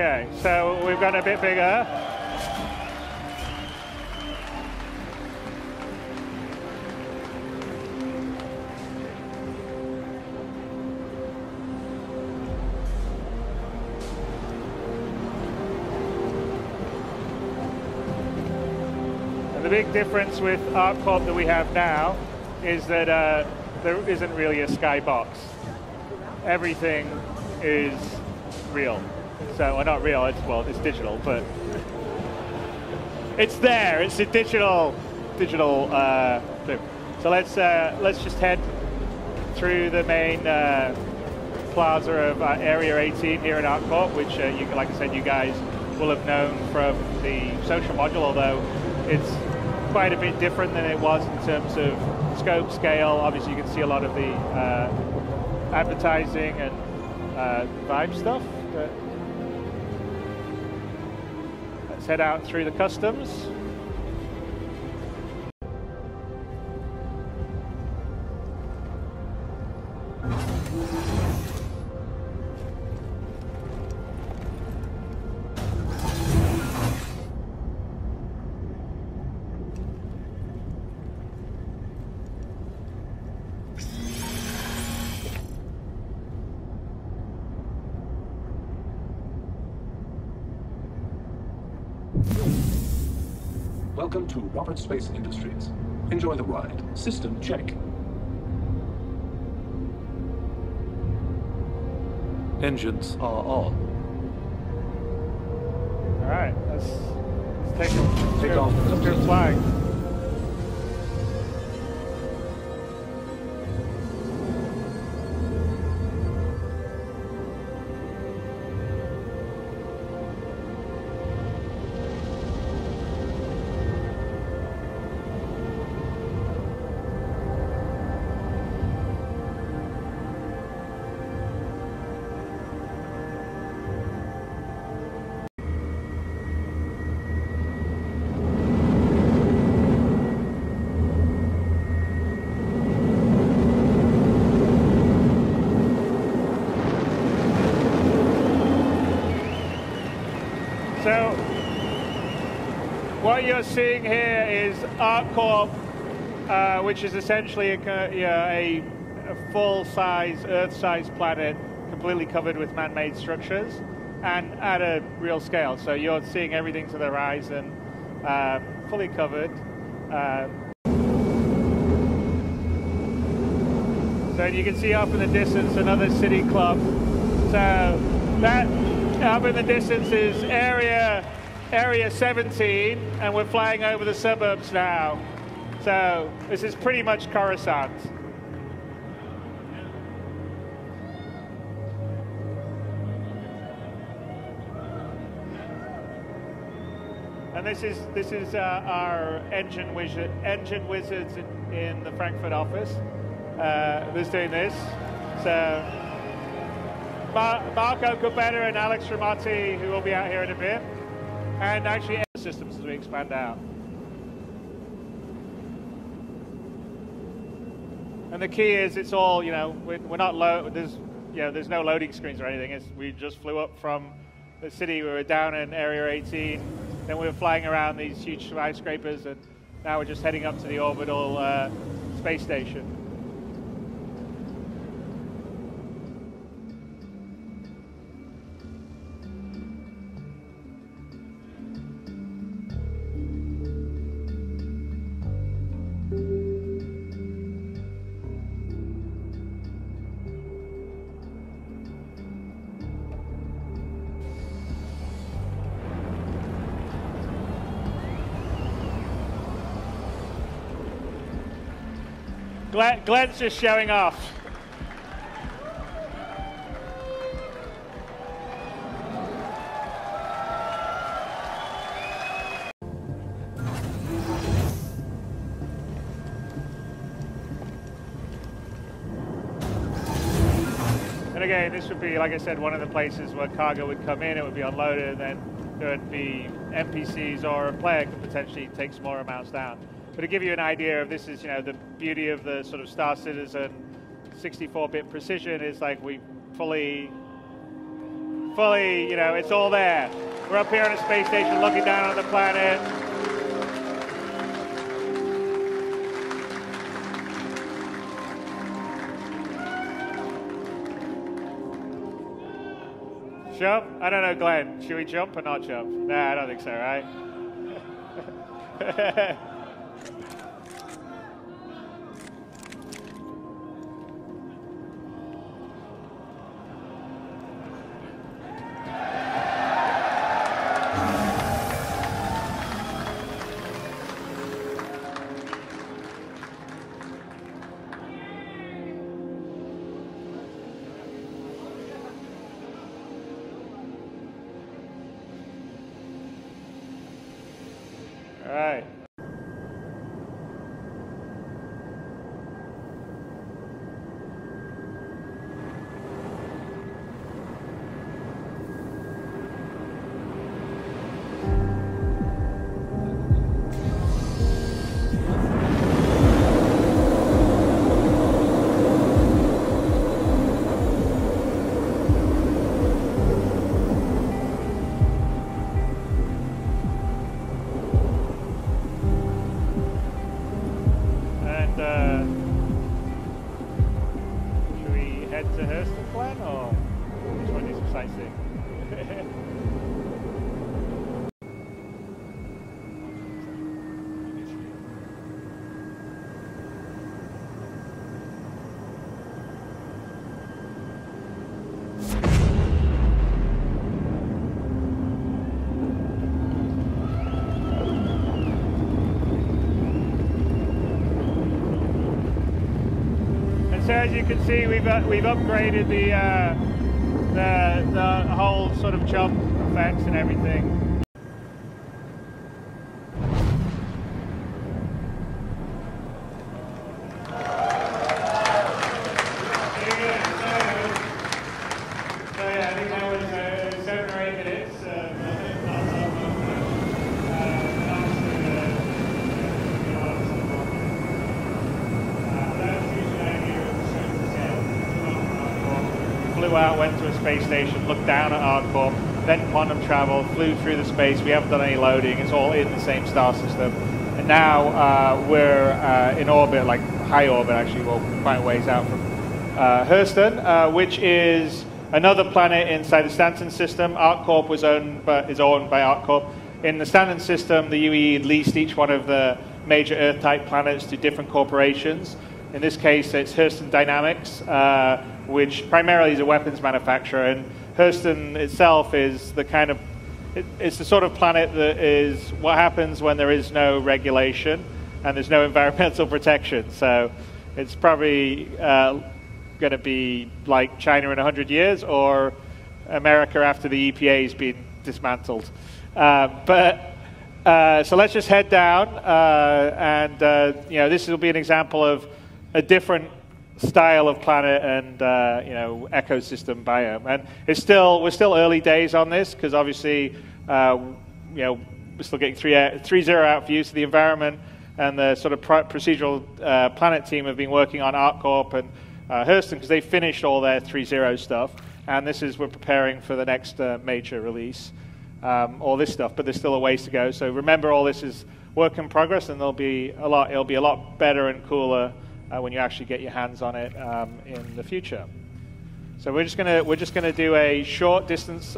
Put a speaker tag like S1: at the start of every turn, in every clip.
S1: Okay, so we've gone a bit bigger. And the big difference with ArcCorp that we have now is that there isn't really a skybox. Everything is real. So, well, not real, it's digital, but it's there. It's a digital thing. So let's just head through the main plaza of Area 18 here at ArcCorp, which, like I said, you guys will have known from the social module, although it's quite a bit different than it was in terms of scope, scale. Obviously, you can see a lot of the advertising and vibe stuff. But let's head out through the customs.
S2: Welcome to Robert Space Industries. Enjoy the ride. System check. Engines are on.
S1: All right, let's take off. Let's go flying. So what you're seeing here is ArcCorp, which is essentially a full-size, Earth-sized planet, completely covered with man-made structures, and at a real scale. So you're seeing everything to the horizon, fully covered. So you can see up in the distance another city club. So that up in the distance is Area 17, and we're flying over the suburbs now. So this is pretty much Coruscant. And this is our engine wizards in the Frankfurt office. Who's doing this? So Marco Cubetta and Alex Ramati, who will be out here in a bit, and actually systems as we expand out. And the key is it's all, we're not there's no loading screens or anything. We just flew up from the city. We were down in Area 18, then we were flying around these huge skyscrapers, and now we're just heading up to the Orbital space station. Glenn's just showing off. And again, this would be, like I said, one of the places where cargo would come in, it would be unloaded, and then there would be NPCs or a player could potentially take smaller amounts down. But to give you an idea of this is, the beauty of the sort of Star Citizen 64-bit precision is like we fully fully, you know, it's all there. We're up here on a space station looking down on the planet. Jump? I don't know, Glenn. Should we jump or not jump? Nah, I don't think so, right? All right. Should we head to Hurston, Glenn, or just want to do some sightseeing? So as you can see, we've upgraded the whole sort of jump effects and everything. So yeah, I think that was 7 or 8 minutes. Flew out, went to a space station, looked down at ArcCorp, then quantum travel, flew through the space. We haven't done any loading. It's all in the same star system. And now we're in orbit, like high orbit actually, well, quite a ways out from Hurston, which is another planet inside the Stanton system. ArcCorp is owned by ArcCorp. In the Stanton system, the UE leased each one of the major Earth-type planets to different corporations. In this case, it's Hurston Dynamics, which primarily is a weapons manufacturer. And Hurston itself is the kind of, it's the sort of planet that is what happens when there is no regulation and there's no environmental protection. So it's probably going to be like China in 100 years or America after the EPA has been dismantled. So let's just head down, and you know, this will be an example of a different style of planet and you know, ecosystem biome. And we're still early days on this because obviously you know, we're still getting 3.0 out views of the environment, and the sort of procedural planet team have been working on ArcCorp and Hurston because they finished all their 3.0 stuff, and we're preparing for the next major release. All this stuff, but there's still a ways to go. So remember, all this is work in progress, and it'll be a lot better and cooler when you actually get your hands on it in the future. So we're just gonna do a short distance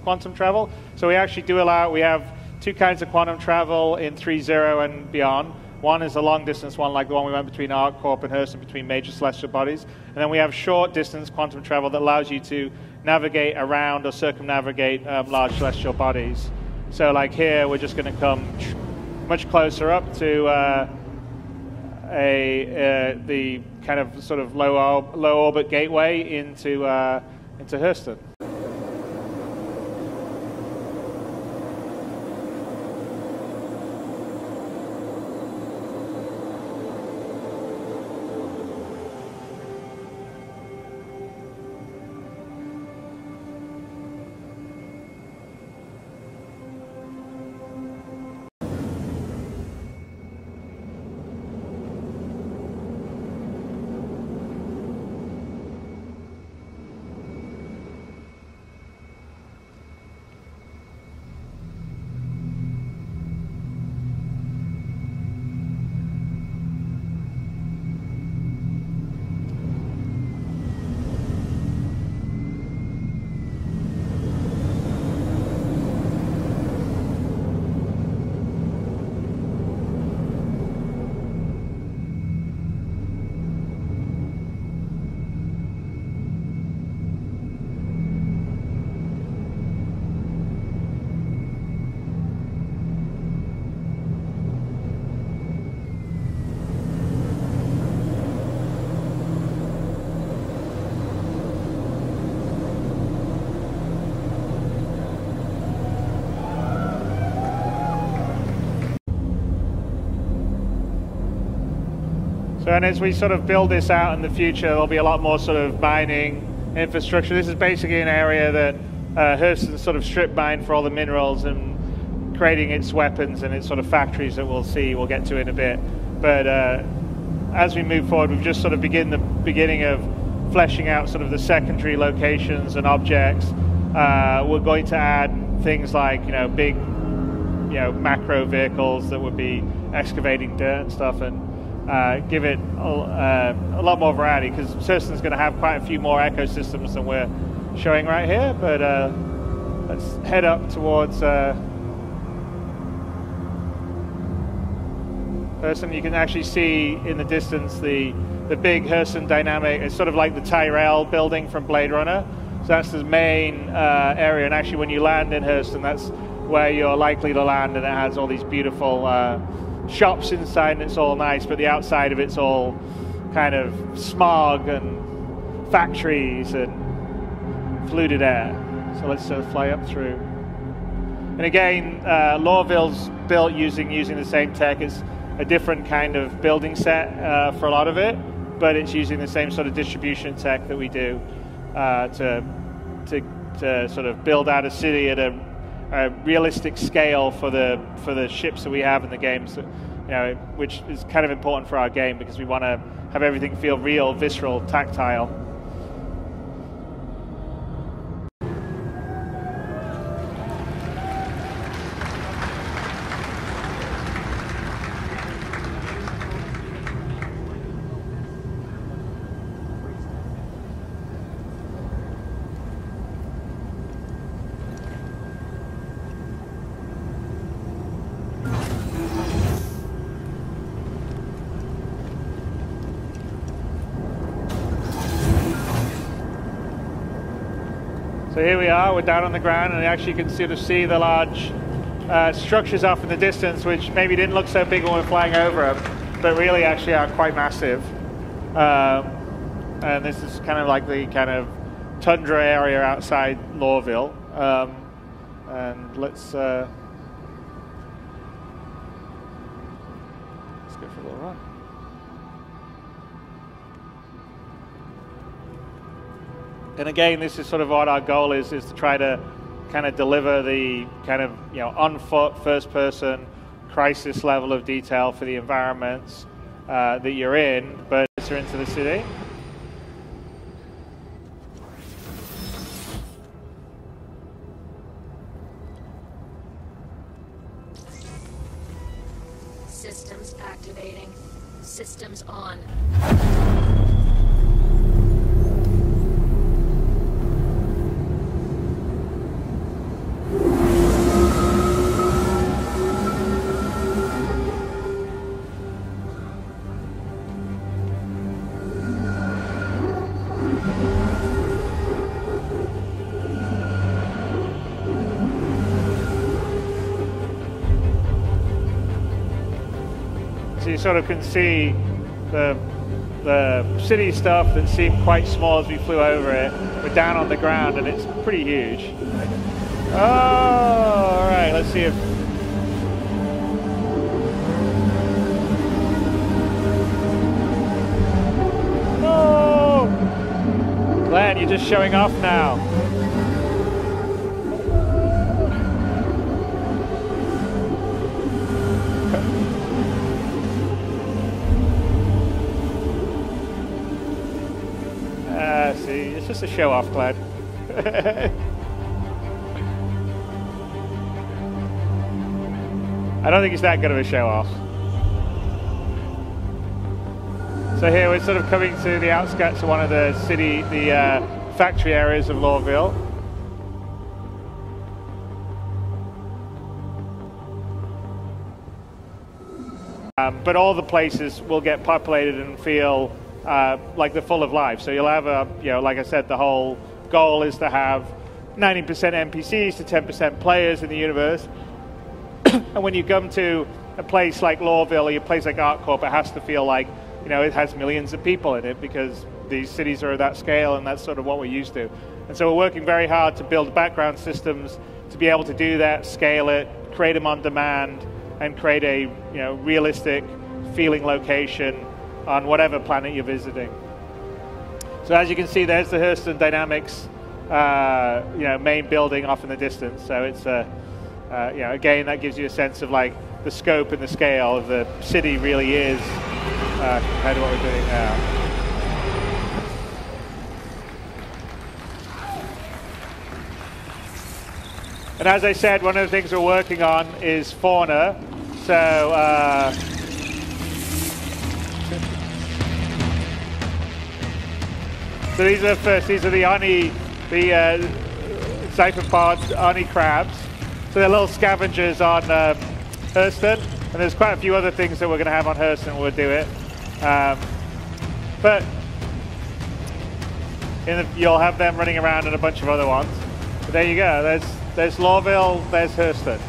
S1: quantum travel. So we actually we have 2 kinds of quantum travel in 3.0 and beyond. One is a long distance one, like the one we went between ArcCorp and Hurston, between major celestial bodies. And then we have short distance quantum travel that allows you to navigate around or circumnavigate large celestial bodies. So like here, we're just going to come much closer up to the kind of sort of low orbit gateway into Hurston. So, and as we sort of build this out in the future, there'll be a lot more sort of mining infrastructure. This is basically an area that Hurston sort of strip mined for all the minerals and creating its weapons and its sort of factories that we'll get to in a bit. But as we move forward, we've just sort of beginning of fleshing out sort of the secondary locations and objects. We're going to add things like, big, macro vehicles that would be excavating dirt and stuff, and give it a lot more variety, because Hurston's going to have quite a few more ecosystems than we're showing right here. But let's head up towards Hurston. You can actually see in the distance the big Hurston dynamic. It's sort of like the Tyrell building from Blade Runner. So that's the main area, and actually when you land in Hurston, that's where you're likely to land, and it has all these beautiful shops inside, and it's all nice, but the outside of it's all kind of smog and factories and polluted air. So let's fly up through. And again, Lorville's built using the same tech. It's a different kind of building set for a lot of it, but it's using the same sort of distribution tech that we do to sort of build out a city at a realistic scale for the ships that we have in the games, which is kind of important for our game, because we want to have everything feel real, visceral, tactile. So here we are, we're down on the ground, and actually you can sort of see the large structures off in the distance, which maybe didn't look so big when we're flying over them, but really actually are quite massive. And this is kind of like the kind of tundra area outside Lorville. And let's go for a little run. And again, this is sort of what our goal is to try to kind of deliver the kind of, on foot, first person, crisis level of detail for the environments that you're in, but you're into the city.
S3: Systems activating. Systems on.
S1: So you sort of can see the city stuff that seemed quite small as we flew over it. We're down on the ground and it's pretty huge. Oh, all right, let's see if... Oh! Glenn, you're just showing off now. See, it's just a show off, Glenn. I don't think it's that good of a show off. So here we're sort of coming to the outskirts of one of the factory areas of Lorville. But all the places will get populated and feel like they're full of life. So you'll have like I said, the whole goal is to have 90% NPCs to 10% players in the universe. And when you come to a place like Lorville or a place like ArcCorp, it has to feel like, it has millions of people in it, because these cities are at that scale, and that's sort of what we're used to. And so we're working very hard to build background systems to be able to do that, scale it, create them on demand, and create a realistic feeling location on whatever planet you're visiting. So as you can see, there's the Hurston Dynamics main building off in the distance. So it's again, that gives you a sense of like the scope and the scale of the city really is compared to what we're doing now. And as I said, one of the things we're working on is fauna. So so these are the Oni, the Zyphopod Oni crabs. So they're little scavengers on Hurston, and there's quite a few other things that we're going to have on Hurston. We'll do it, but you'll have them running around and a bunch of other ones. But there you go. There's Lorville. There's Hurston.